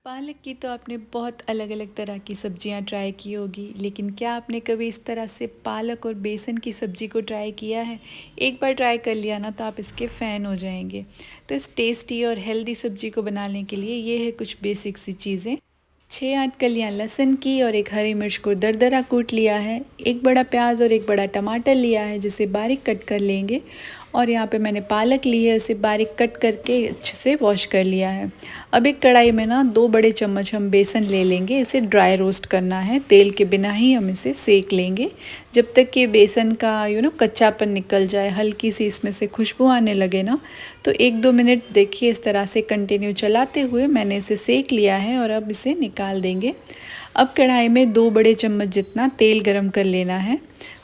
पालक की तो आपने बहुत अलग अलग तरह की सब्जियां ट्राई की होगी, लेकिन क्या आपने कभी इस तरह से पालक और बेसन की सब्ज़ी को ट्राई किया है? एक बार ट्राई कर लिया ना तो आप इसके फ़ैन हो जाएंगे। तो इस टेस्टी और हेल्दी सब्ज़ी को बनाने के लिए ये है कुछ बेसिक सी चीज़ें। 6-8 कलियां लहसुन की और एक हरी मिर्च को दरदरा कूट लिया है। एक बड़ा प्याज और एक बड़ा टमाटर लिया है जिसे बारीक कट कर लेंगे। और यहाँ पे मैंने पालक ली है, उसे बारीक कट करके अच्छे से वॉश कर लिया है। अब एक कढ़ाई में ना 2 बड़े चम्मच हम बेसन ले लेंगे। इसे ड्राई रोस्ट करना है, तेल के बिना ही हम इसे सेक लेंगे जब तक कि बेसन का कच्चापन निकल जाए, हल्की सी इसमें से खुशबू आने लगे ना। तो 1-2 मिनट देखिए इस तरह से कंटिन्यू चलाते हुए मैंने इसे सेक लिया है और अब इसे निकाल देंगे। अब कढ़ाई में 2 बड़े चम्मच जितना तेल गरम कर लेना है।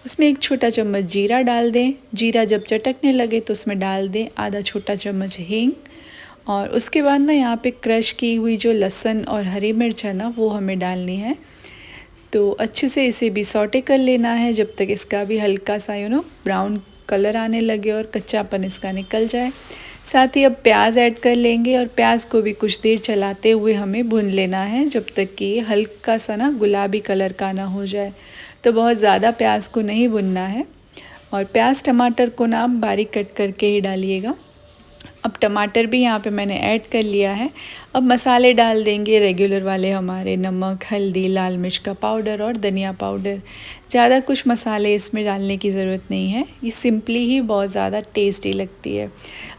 उसमें 1 छोटा चम्मच जीरा डाल दें। जीरा जब चटकने लगे तो उसमें डाल दें आधा छोटा चम्मच हींग। और उसके बाद ना यहाँ पे क्रश की हुई जो लहसुन और हरी मिर्च है ना वो हमें डालनी है। तो अच्छे से इसे भी सौटे कर लेना है जब तक इसका भी हल्का सा ब्राउन कलर आने लगे और कच्चापन इसका निकल जाए। साथ ही अब प्याज ऐड कर लेंगे और प्याज को भी कुछ देर चलाते हुए हमें भून लेना है जब तक कि ये हल्का सा ना गुलाबी कलर का ना हो जाए। तो बहुत ज़्यादा प्याज को नहीं भुनना है। और प्याज टमाटर को ना आप बारीक कट करके ही डालिएगा। अब टमाटर भी यहाँ पे मैंने ऐड कर लिया है। अब मसाले डाल देंगे रेगुलर वाले हमारे, नमक, हल्दी, लाल मिर्च का पाउडर और धनिया पाउडर। ज़्यादा कुछ मसाले इसमें डालने की ज़रूरत नहीं है, ये सिंपली ही बहुत ज़्यादा टेस्टी लगती है।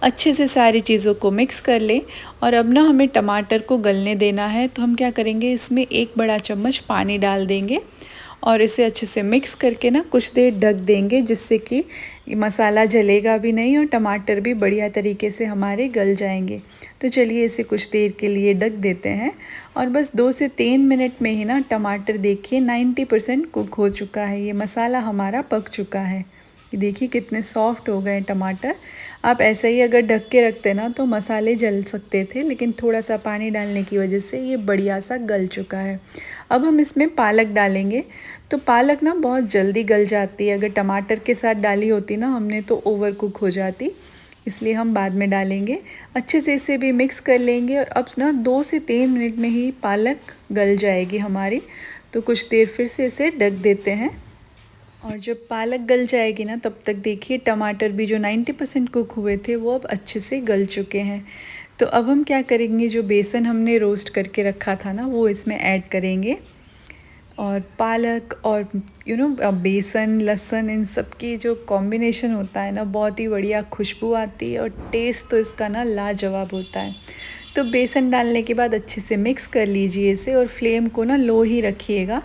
अच्छे से सारी चीज़ों को मिक्स कर लें। और अब ना हमें टमाटर को गलने देना है, तो हम क्या करेंगे, इसमें 1 बड़ा चम्मच पानी डाल देंगे और इसे अच्छे से मिक्स करके ना कुछ देर ढक देंगे, जिससे कि मसाला जलेगा भी नहीं और टमाटर भी बढ़िया तरीके से हमारे गल जाएंगे। तो चलिए इसे कुछ देर के लिए ढक देते हैं। और बस 2 से 3 मिनट में ही ना टमाटर देखिए 90% कुक हो चुका है, ये मसाला हमारा पक चुका है। ये देखिए कितने सॉफ्ट हो गए टमाटर। आप ऐसे ही अगर ढक के रखते ना तो मसाले जल सकते थे, लेकिन थोड़ा सा पानी डालने की वजह से ये बढ़िया सा गल चुका है। अब हम इसमें पालक डालेंगे। तो पालक ना बहुत जल्दी गल जाती है, अगर टमाटर के साथ डाली होती ना हमने तो ओवर कुक हो जाती, इसलिए हम बाद में डालेंगे। अच्छे से इसे भी मिक्स कर लेंगे और अब ना 2 से 3 मिनट में ही पालक गल जाएगी हमारी। तो कुछ देर फिर से इसे ढक देते हैं। और जब पालक गल जाएगी ना तब तक देखिए टमाटर भी जो 90% कुक हुए थे वो अब अच्छे से गल चुके हैं। तो अब हम क्या करेंगे, जो बेसन हमने रोस्ट करके रखा था ना वो इसमें ऐड करेंगे। और पालक और बेसन, लहसुन, इन सब की जो कॉम्बिनेशन होता है ना बहुत ही बढ़िया खुशबू आती है और टेस्ट तो इसका ना लाजवाब होता है। तो बेसन डालने के बाद अच्छे से मिक्स कर लीजिए इसे और फ्लेम को ना लो ही रखिएगा।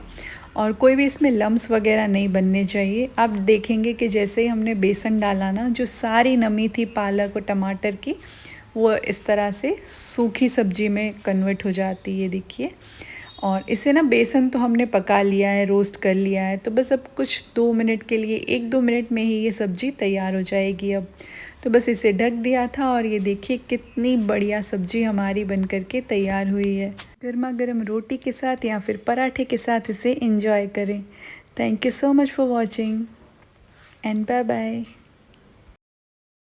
और कोई भी इसमें लम्स वगैरह नहीं बनने चाहिए। आप देखेंगे कि जैसे ही हमने बेसन डाला ना, जो सारी नमी थी पालक और टमाटर की वो इस तरह से सूखी सब्जी में कन्वर्ट हो जाती है, देखिए। और इसे ना बेसन तो हमने पका लिया है, रोस्ट कर लिया है, तो बस अब कुछ 2 मिनट के लिए 1-2 मिनट में ही ये सब्ज़ी तैयार हो जाएगी अब। तो बस इसे ढक दिया था और ये देखिए कितनी बढ़िया सब्ज़ी हमारी बन कर के तैयार हुई है। गर्मा गर्म रोटी के साथ या फिर पराठे के साथ इसे इंजॉय करें। Thank you so much for watching and bye bye.